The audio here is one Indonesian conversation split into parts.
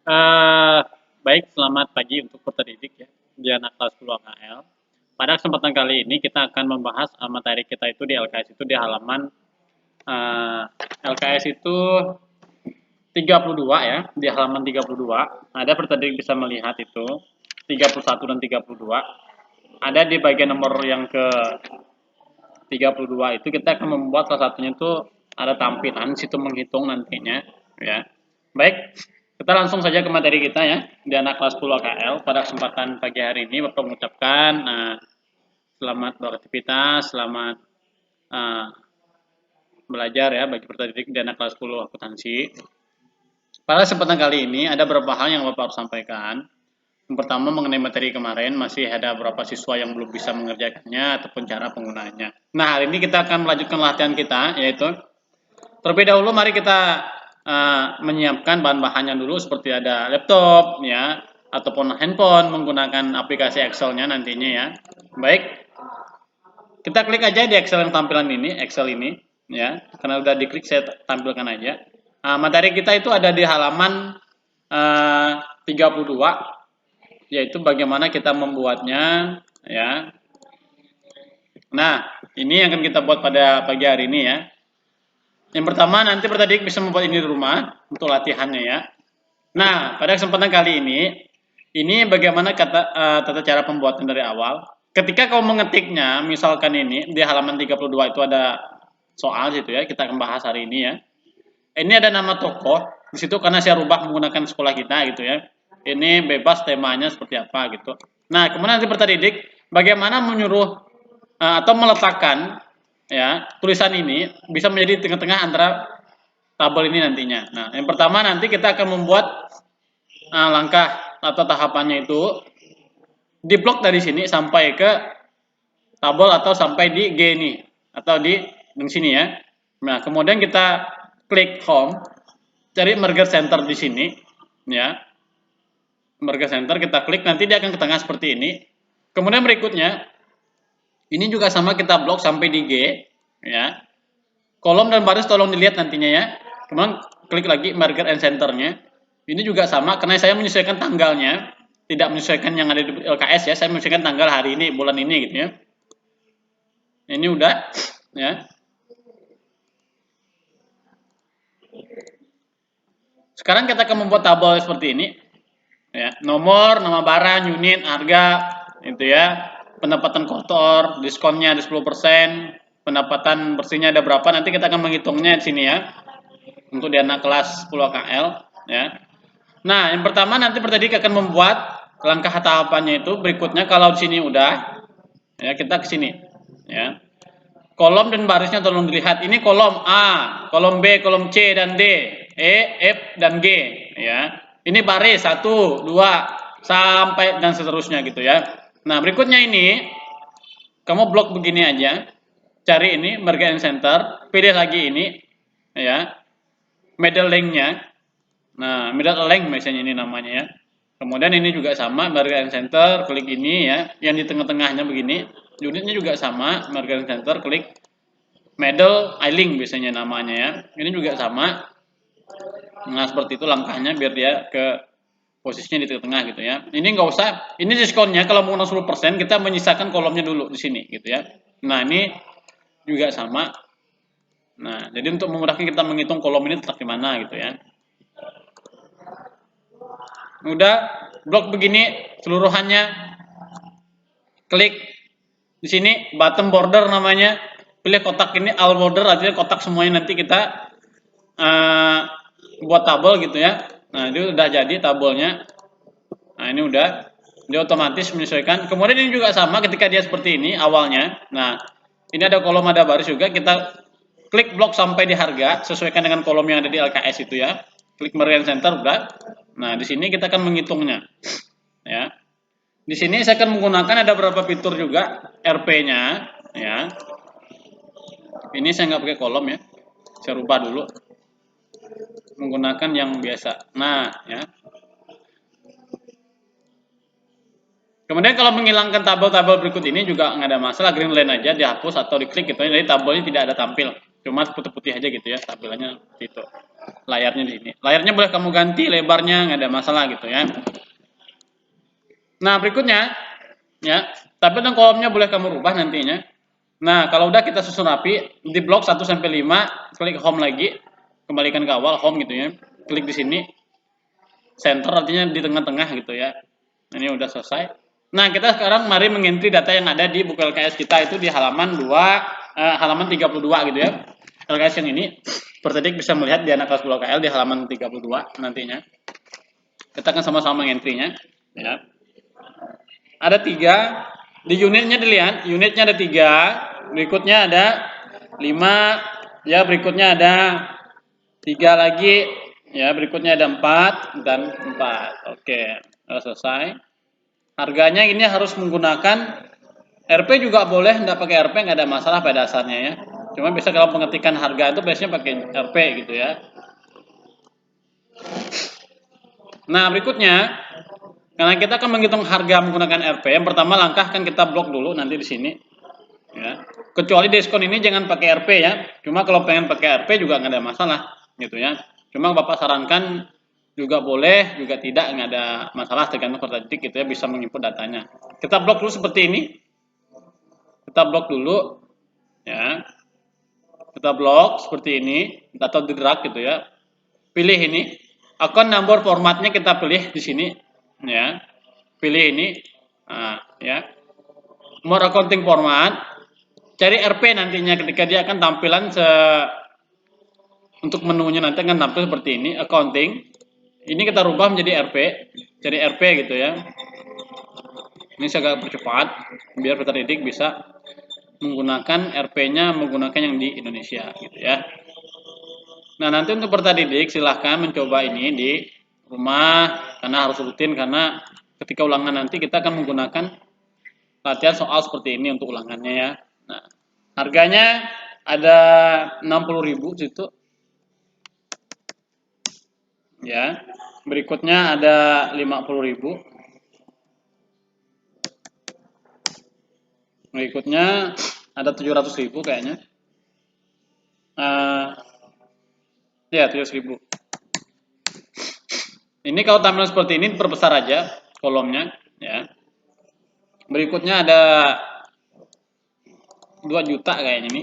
Eh, Baik, selamat pagi untuk peserta didik ya, di anak kelas 10 AKL. Pada kesempatan kali ini kita akan membahas materi kita itu di LKS itu di halaman eh, LKS itu 32 ya, di halaman 32. Ada peserta didik bisa melihat itu 31 dan 32. Ada di bagian nomor yang ke 32 itu kita akan membuat salah satunya itu ada tampilan situ menghitung nantinya ya. Baik, kita langsung saja ke materi kita ya. Di anak kelas 10 KL pada kesempatan pagi hari ini Bapak mengucapkan selamat beraktivitas, selamat uh, belajar ya bagi peserta didik di anak kelas 10 akuntansi. Pada kesempatan kali ini ada beberapa hal yang Bapak harus sampaikan. Yang pertama mengenai materi kemarin masih ada beberapa siswa yang belum bisa mengerjakannya ataupun cara penggunaannya. Nah, hari ini kita akan melanjutkan latihan kita yaitu terlebih dahulu mari kita menyiapkan bahan-bahannya dulu seperti ada laptop ya ataupun handphone menggunakan aplikasi Excel-nya nantinya ya. Baik, kita klik aja di Excel yang tampilan ini, Excel ini ya. Karena udah diklik saya tampilkan aja. Nah, materi kita itu ada di halaman 32 yaitu bagaimana kita membuatnya ya. Nah, ini yang akan kita buat pada pagi hari ini ya. Yang pertama nanti pertanyaan bisa membuat ini di rumah untuk latihannya ya. Nah, pada kesempatan kali ini bagaimana tata cara pembuatan dari awal. Ketika kau mengetiknya, misalkan ini di halaman 32 itu ada soal gitu ya, kita akan bahas hari ini ya. Ini ada nama tokoh di situ karena saya rubah menggunakan sekolah kita gitu ya. Ini bebas temanya seperti apa gitu. Nah, kemudian nanti peserta didik bagaimana menyuruh atau meletakkan ya tulisan ini bisa menjadi tengah-tengah antara tabel ini nantinya. Nah, yang pertama nanti kita akan membuat langkah atau tahapannya itu di blok dari sini sampai ke tabel atau sampai di G ini atau di sini ya. Nah, kemudian kita klik home, cari merger center di sini ya. Merger center kita klik nanti dia akan ke tengah seperti ini. Kemudian berikutnya ini juga sama kita blok sampai di G ya. Kolom dan baris tolong dilihat nantinya ya. Kemudian klik lagi merger and centernya. Ini juga sama karena saya menyesuaikan tanggalnya, tidak menyesuaikan yang ada di LKS ya. Saya menyesuaikan tanggal hari ini, bulan ini gitu ya. Ini udah ya. Sekarang kita akan membuat tabel seperti ini. Ya, nomor, nama barang, unit, harga, itu ya. Pendapatan kotor, diskonnya ada 10%, pendapatan bersihnya ada berapa? Nanti kita akan menghitungnya di sini ya. Untuk di anak kelas 10 KL ya. Nah, yang pertama nanti pertanyaan akan membuat langkah tahapannya itu berikutnya kalau di sini udah ya kita ke sini ya. Kolom dan barisnya tolong dilihat. Ini kolom A, kolom B, kolom C dan D, E, F dan G ya. Ini baris 1, 2 sampai dan seterusnya gitu ya. Nah, berikutnya ini kamu blok begini aja. Cari ini merge and center, pilih lagi ini ya. Middle link-nya. Nah, middle link misalnya ini namanya ya. Kemudian ini juga sama, merge and center, klik ini ya. Yang di tengah-tengahnya begini. Unitnya juga sama, merge and center, klik middle link biasanya namanya ya. Ini juga sama. Nah, seperti itu langkahnya biar dia ke posisinya di tengah-tengah gitu ya. Ini nggak usah, ini diskonnya kalau menggunakan 10% kita menyisakan kolomnya dulu di sini gitu ya. Nah, ini juga sama. Nah, jadi untuk memudahkan kita menghitung kolom ini tetap di mana gitu ya. Udah blok begini seluruhannya, klik di sini bottom border namanya, pilih kotak ini all border artinya kotak semuanya nanti kita buat tabel gitu ya. Nah, itu udah jadi tabelnya. Nah, ini udah dia otomatis menyesuaikan. Kemudian ini juga sama ketika dia seperti ini awalnya. Nah, ini ada kolom ada baris juga, kita klik blok sampai di harga sesuaikan dengan kolom yang ada di LKS itu ya. Klik merge center udah. Nah, di sini kita akan menghitungnya. Ya. Di sini saya akan menggunakan ada beberapa fitur juga RP-nya ya. Ini saya nggak pakai kolom ya. Saya rubah dulu menggunakan yang biasa. Nah, ya. Kemudian kalau menghilangkan tabel-tabel berikut ini juga nggak ada masalah, green line aja dihapus atau diklik gitu. Jadi tabelnya tidak ada tampil. Cuma putih-putih aja gitu ya, tampilannya seperti itu. Layarnya di sini. Layarnya boleh kamu ganti lebarnya, nggak ada masalah gitu ya. Nah, berikutnya ya, tapi dan kolomnya boleh kamu rubah nantinya. Nah, kalau udah kita susun rapi, di blok 1 sampai 5, klik home lagi, kembalikan ke awal home gitu ya. Klik di sini, center artinya di tengah-tengah gitu ya. Ini udah selesai. Nah, kita sekarang mari mengentri data yang ada di buku LKS kita itu di halaman 2, halaman 32 gitu ya. LKS yang ini, seperti bisa melihat di anak kelas LKL di halaman 32 nantinya. Kita akan sama-sama mengentrinya ya. Ada 3, di unitnya dilihat, unitnya ada 3, berikutnya ada 5, ya berikutnya ada 3 lagi, ya berikutnya ada 4 dan 4. Oke, sudah selesai. Harganya ini harus menggunakan RP juga boleh, nggak pakai RP nggak ada masalah pada dasarnya ya. Cuma bisa kalau pengetikan harga itu biasanya pakai RP gitu ya. Nah berikutnya, karena kita akan menghitung harga menggunakan RP, yang pertama langkah kan kita blok dulu nanti di sini. Ya. Kecuali diskon ini jangan pakai RP ya. Cuma kalau pengen pakai RP juga nggak ada masalah gitu ya. Cuma Bapak sarankan juga boleh, juga tidak, nggak ada masalah tergantung peserta didik gitu ya, bisa menginput datanya. Kita blok dulu seperti ini. Kita blok dulu ya. Kita blok seperti ini atau di drag gitu ya. Pilih ini. Account number formatnya kita pilih di sini ya. Pilih ini. Nah, ya. More accounting format. Cari RP nantinya ketika dia akan tampilan untuk menunya nanti akan tampil seperti ini, accounting. Ini kita rubah menjadi RP, cari RP gitu ya. Ini saya agak percepat biar peserta didik bisa menggunakan RP-nya menggunakan yang di Indonesia gitu ya. Nah, nanti untuk peserta didik silahkan mencoba ini di rumah karena harus rutin, karena ketika ulangan nanti kita akan menggunakan latihan soal seperti ini untuk ulangannya ya. Nah, harganya ada 60.000 situ. Ya. Berikutnya ada 50.000. Berikutnya ada 700.000 kayaknya. Ya, 700.000. Ini kalau tampilan seperti ini perbesar aja kolomnya ya. Berikutnya ada 2 juta kayaknya ini.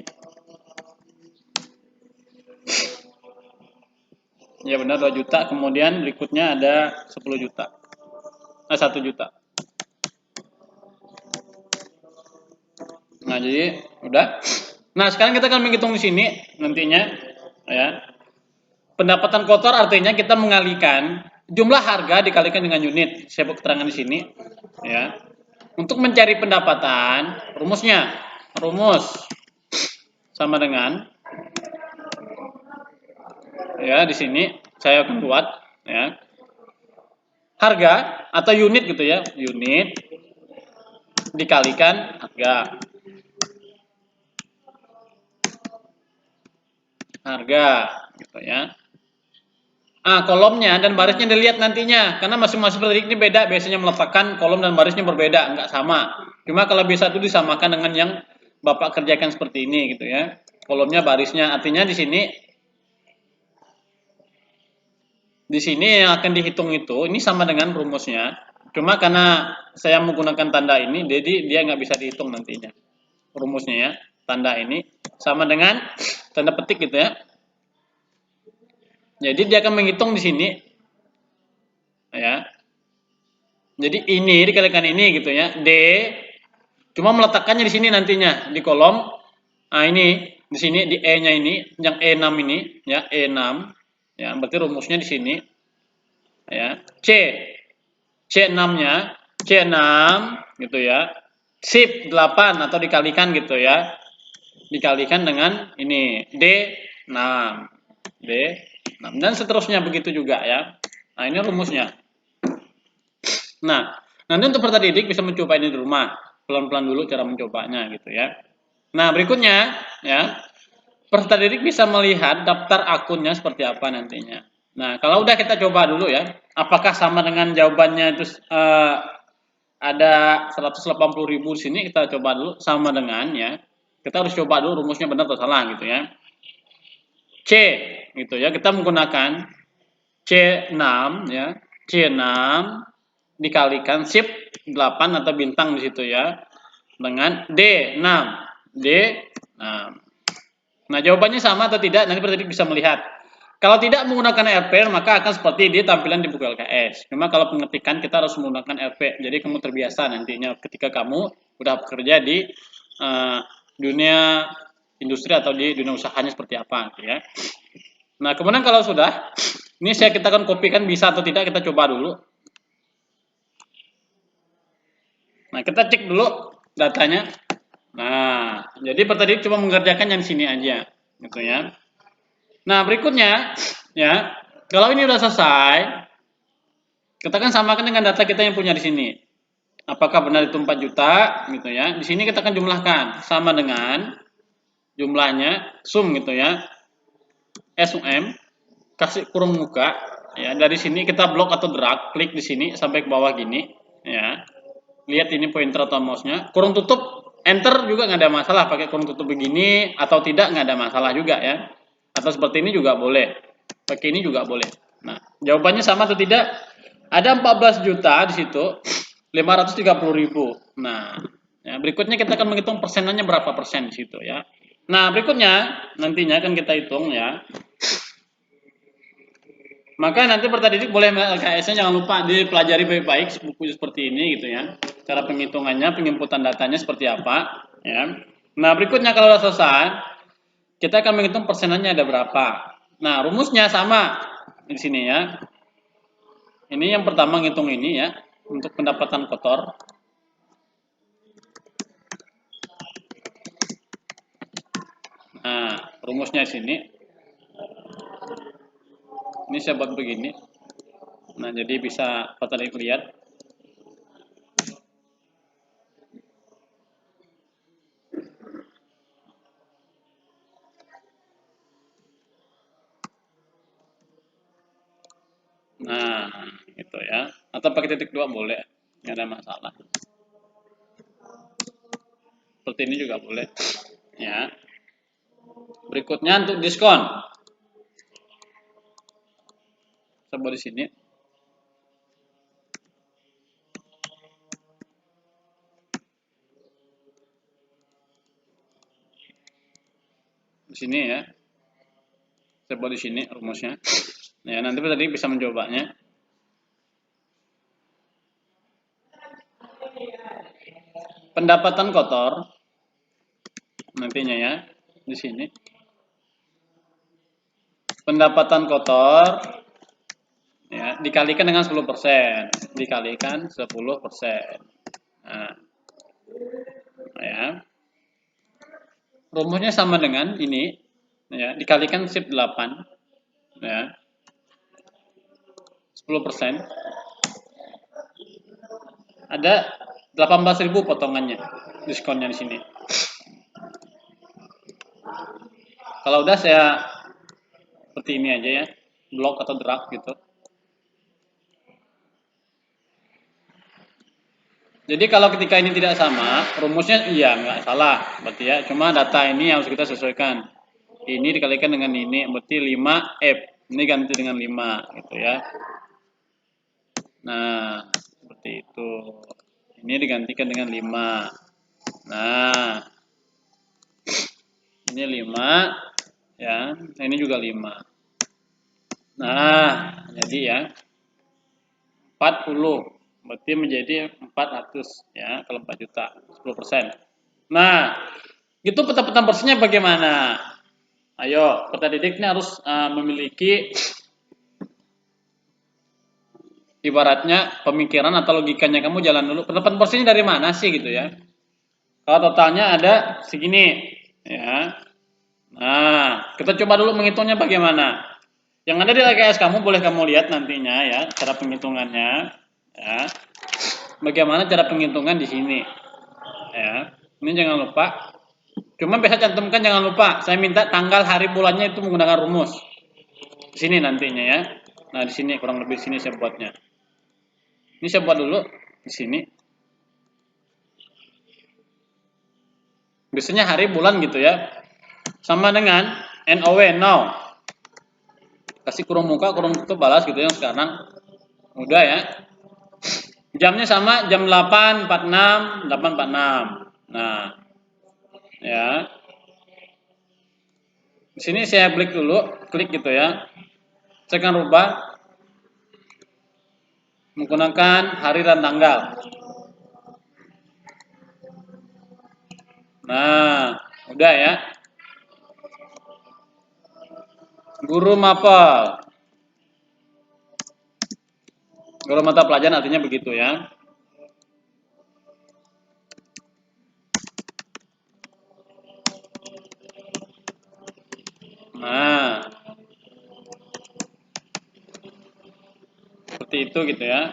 Ya benar 2 juta, kemudian berikutnya ada 10 juta. 1 juta. Nah, jadi udah. Nah, sekarang kita akan menghitung di sini nantinya ya. Pendapatan kotor artinya kita mengalihkan jumlah harga dikalikan dengan unit. Saya buat keterangan di sini ya. Untuk mencari pendapatan, rumusnya rumus sama dengan ya di sini saya akan buat ya. Harga atau unit gitu ya, unit dikalikan harga. Harga gitu ya. Kolomnya dan barisnya dilihat nantinya, karena masing-masing peserta ini beda, biasanya meletakkan kolom dan barisnya berbeda, nggak sama. Cuma kalau bisa itu disamakan dengan yang Bapak kerjakan seperti ini gitu ya. Kolomnya, barisnya, artinya di sini yang akan dihitung itu, ini sama dengan rumusnya. Cuma karena saya menggunakan tanda ini, jadi dia nggak bisa dihitung nantinya. Rumusnya ya, tanda ini sama dengan tanda petik gitu ya. Jadi dia akan menghitung di sini, ya. Jadi ini dikalikan ini gitu ya, D. Cuma meletakkannya di sini nantinya di kolom. Nah ini di sini di E-nya ini, yang E6 ini, ya E6, ya berarti rumusnya di sini, ya C6-nya C6 gitu ya, sip 8 atau dikalikan gitu ya, dikalikan dengan ini D6, D6 dan seterusnya begitu juga ya. Nah ini rumusnya. Nah nanti untuk peserta didik bisa mencoba ini di rumah pelan-pelan dulu cara mencobanya gitu ya. Nah berikutnya ya, peserta didik bisa melihat daftar akunnya seperti apa nantinya. Nah kalau udah kita coba dulu ya, apakah sama dengan jawabannya itu ada 180.000 di sini, kita coba dulu sama dengan ya. Kita harus coba dulu rumusnya benar atau salah gitu ya. C gitu ya. Kita menggunakan C6 ya. C6 dikalikan shift 8 atau bintang di situ ya dengan D6. D6. Nah, jawabannya sama atau tidak nanti Pak bisa melihat. Kalau tidak menggunakan RP maka akan seperti di tampilan di buku LKS. Memang kalau pengetikan kita harus menggunakan RP. Jadi kamu terbiasa nantinya ketika kamu udah bekerja di dunia industri atau di dunia usahanya seperti apa gitu ya. Nah, kemudian kalau sudah, ini kita akan kopikan bisa atau tidak kita coba dulu. Nah, kita cek dulu datanya. Nah, jadi tadi cuma mengerjakan yang sini aja, gitu ya. Nah, berikutnya, ya, kalau ini udah selesai, kita kan samakan dengan data kita yang punya di sini. Apakah benar itu 4 juta, gitu ya. Di sini kita akan jumlahkan sama dengan jumlahnya sum gitu ya. SUM kasih kurung muka ya. Dari sini kita blok atau drag, klik di sini sampai ke bawah gini ya. Lihat ini pointer atau mouse-nya. Kurung tutup enter juga nggak ada masalah, pakai kurung tutup begini atau tidak nggak ada masalah juga ya. Atau seperti ini juga boleh. Pakai ini juga boleh. Nah, jawabannya sama atau tidak? Ada 14 juta di situ, 530.000. Nah, ya, berikutnya kita akan menghitung persenannya berapa persen di situ ya. Nah, berikutnya nantinya akan kita hitung ya. Maka nanti pertadidik boleh LKS-nya jangan lupa dipelajari baik-baik buku seperti ini gitu ya. Cara penghitungannya, penginputan datanya seperti apa ya. Nah, berikutnya kalau sudah selesai, kita akan menghitung persenannya ada berapa. Nah, rumusnya sama di sini ya. Ini yang pertama ngitung ini ya, untuk pendapatan kotor. Nah, rumusnya di sini. Ini saya buat begini. Nah, jadi bisa petani lihat. Nah, gitu ya. Atau pakai titik 2 boleh, nggak ada masalah. Seperti ini juga boleh. Ya. Berikutnya untuk diskon. Coba di sini. Di sini ya. Coba di sini rumusnya. Ya, nanti tadi bisa menjawabnya. Pendapatan kotor nantinya ya di sini. Pendapatan kotor ya dikalikan dengan 10%. Dikalikan 10%. Nah, ya. Rumusnya sama dengan ini ya, dikalikan shift 8 ya. 10%. Ada 18.000 potongannya diskonnya di sini. Kalau udah saya seperti ini aja ya, blok atau drag gitu. Jadi kalau ketika ini tidak sama, rumusnya iya nggak salah, berarti ya. Cuma data ini harus kita sesuaikan. Ini dikalikan dengan ini, berarti 5F. Ini ganti dengan 5 gitu ya. Nah, seperti itu. Ini digantikan dengan 5. Nah, ini 5 ya. Nah, ini juga 5. Nah, jadi ya 40 berarti menjadi 400 ya kalau 4 juta 10%. Nah, itu peta-peta bersihnya bagaimana? Ayo, peserta didik ini harus memiliki ibaratnya pemikiran atau logikanya kamu jalan dulu. Pendapat bersihnya dari mana sih gitu ya? Kalau totalnya ada segini, ya. Nah, kita coba dulu menghitungnya bagaimana. Yang ada di LKS kamu boleh kamu lihat nantinya ya, cara penghitungannya. Ya. Bagaimana cara penghitungan di sini? Ya. Ini jangan lupa. Cuma bisa cantumkan jangan lupa. Saya minta tanggal, hari, bulannya itu menggunakan rumus. Di sini nantinya ya. Nah, di sini kurang lebih sini saya buatnya. Ini saya buat dulu di sini. Biasanya hari bulan gitu ya. Sama dengan NOW now. kasih kurung muka, kurung tutup, balas gitu yang sekarang. Mudah ya. Jamnya sama, jam 8.46, 8.46. Nah, ya. Di sini saya klik dulu, klik gitu ya. Saya akan rubah menggunakan hari dan tanggal. Nah, udah ya. Guru mapel. Guru mata pelajaran artinya begitu ya. Nah, seperti itu gitu ya.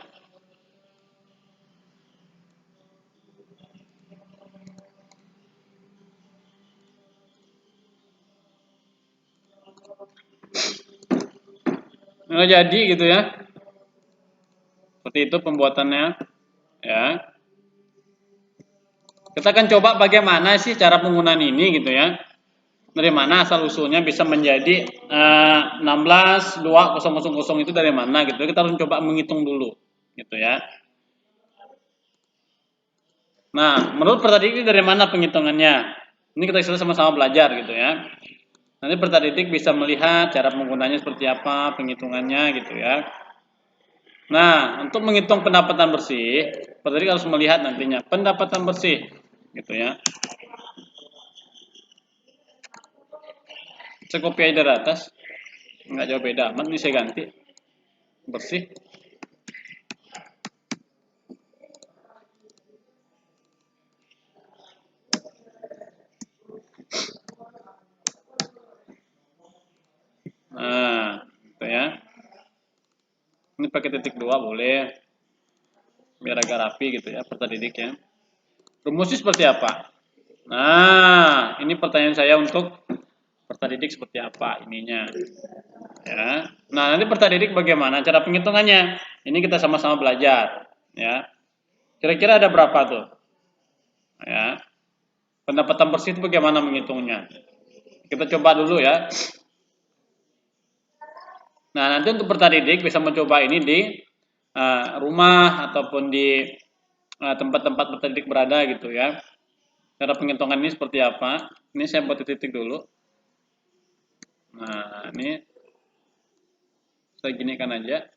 Nggak jadi gitu ya. Seperti itu pembuatannya ya. Kita akan coba bagaimana sih cara penggunaan ini gitu ya. Dari mana asal usulnya bisa menjadi 16.2.000 itu dari mana gitu. Kita harus coba menghitung dulu gitu ya. Nah, menurut Pertadidik dari mana penghitungannya? Ini kita sama-sama belajar gitu ya. Nanti Pertadidik bisa melihat cara penggunanya seperti apa, penghitungannya gitu ya. Nah, untuk menghitung pendapatan bersih, Pertadidik harus melihat nantinya pendapatan bersih gitu ya. Saya copy aja dari atas, nggak jauh beda amat. Ini saya ganti bersih. Nah, gitu ya. Ini pakai titik 2 boleh, biar agak rapi gitu ya Pertadidik ya. Rumusnya seperti apa? Nah, ini pertanyaan saya untuk Pertadidik seperti apa ininya. Ya. Nah, nanti Pertadidik bagaimana cara penghitungannya? Ini kita sama-sama belajar, ya. Kira-kira ada berapa tuh? Ya. Pendapatan bersih itu bagaimana menghitungnya? Kita coba dulu ya. Nah, nanti untuk Pertadidik bisa mencoba ini di rumah ataupun di tempat-tempat Pertadidik berada gitu ya. Cara penghitungan ini seperti apa? Ini saya buat titik dulu. Nah, ini saya ginikan aja.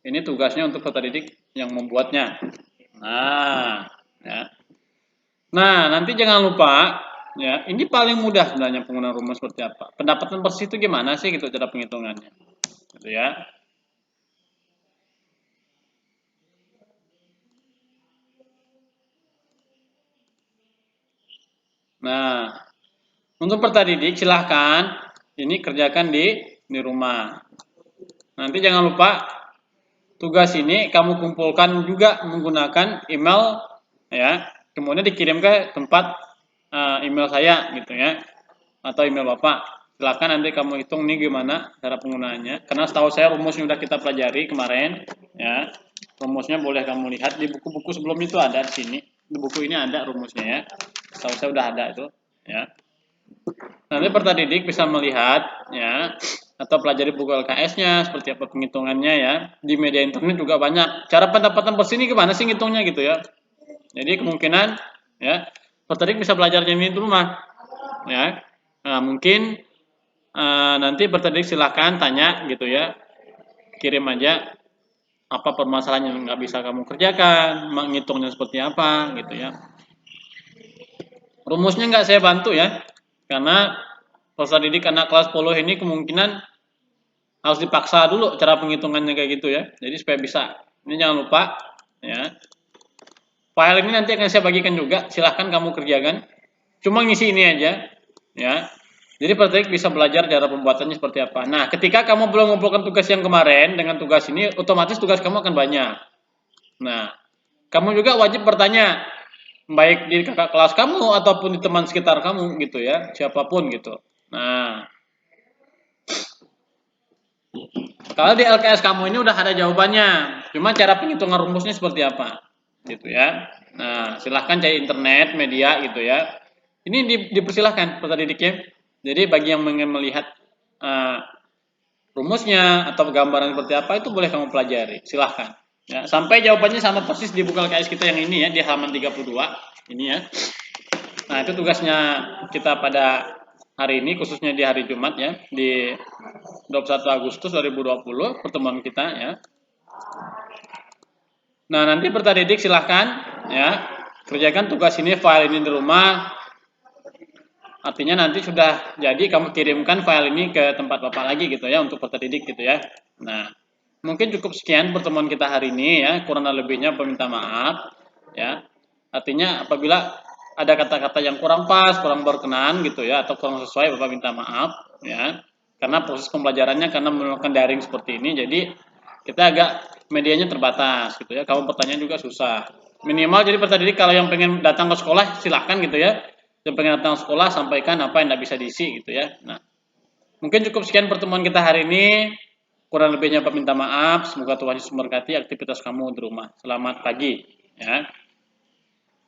Ini tugasnya untuk peserta didik yang membuatnya. Nah, ya. Nah, nanti jangan lupa ya, ini paling mudah sebenarnya penggunaan rumus seperti apa. Pendapatan bersih itu gimana sih gitu cara penghitungannya. Gitu ya. Nah, untuk peserta didik silahkan ini kerjakan di rumah. Nanti jangan lupa tugas ini kamu kumpulkan juga menggunakan email ya, kemudian dikirim ke tempat email saya gitu ya, atau email Bapak. Silakan nanti kamu hitung nih gimana cara penggunaannya. Karena setahu saya rumusnya sudah kita pelajari kemarin ya. Rumusnya boleh kamu lihat di buku-buku sebelum itu ada di sini. Di buku ini ada rumusnya ya. Setahu saya sudah ada itu ya. Nanti peserta didik bisa melihat ya, atau pelajari buku LKS-nya seperti apa penghitungannya ya. Di media internet juga banyak. Cara pendapatan bersih ini gimana sih ngitungnya gitu ya. Jadi kemungkinan ya peserta didik bisa belajarnya ini di rumah ya. Nah, mungkin nanti peserta didik silahkan tanya gitu ya. Kirim aja apa permasalahan yang nggak bisa kamu kerjakan, menghitungnya seperti apa gitu ya. Rumusnya nggak saya bantu ya, karena peserta didik anak kelas 10 ini kemungkinan harus dipaksa dulu cara penghitungannya kayak gitu ya. Jadi supaya bisa. Ini jangan lupa ya. File ini nanti akan saya bagikan juga. Silahkan kamu kerjakan. Cuma ngisi ini aja ya. Jadi praktik bisa belajar cara pembuatannya seperti apa. Nah, ketika kamu belum mengumpulkan tugas yang kemarin dengan tugas ini, otomatis tugas kamu akan banyak. Nah, kamu juga wajib bertanya baik di kakak kelas kamu ataupun di teman sekitar kamu gitu ya, siapapun gitu. Nah, kalau di LKS kamu ini udah ada jawabannya, cuma cara penghitungan rumusnya seperti apa, gitu ya. Nah, silahkan cari internet, media, gitu ya. Ini dipersilahkan peserta didiknya. Jadi bagi yang ingin melihat rumusnya atau gambaran seperti apa itu boleh kamu pelajari, silahkan. Ya, sampai jawabannya sama persis di buku LKS kita yang ini ya, di halaman 32 ini ya. Nah, itu tugasnya kita pada hari ini, khususnya di hari Jumat ya, di 21 Agustus 2020 pertemuan kita ya. Nah, nanti peserta didik silahkan ya, kerjakan tugas ini, file ini di rumah. Artinya nanti sudah jadi kamu kirimkan file ini ke tempat Bapak lagi gitu ya, untuk peserta didik gitu ya. Nah, mungkin cukup sekian pertemuan kita hari ini ya, kurang lebihnya peminta maaf ya. Artinya apabila ada kata-kata yang kurang pas, kurang berkenan gitu ya, atau kurang sesuai, Bapak minta maaf ya. Karena proses pembelajarannya karena menggunakan daring seperti ini, jadi kita agak medianya terbatas gitu ya. Kamu bertanya juga susah. Minimal jadi peserta didik kalau yang pengen datang ke sekolah silahkan gitu ya. Yang pengen datang ke sekolah sampaikan apa yang tidak bisa diisi gitu ya. Nah, mungkin cukup sekian pertemuan kita hari ini. Kurang lebihnya Bapak minta maaf. Semoga Tuhan Yesus memberkati aktivitas kamu di rumah. Selamat pagi ya.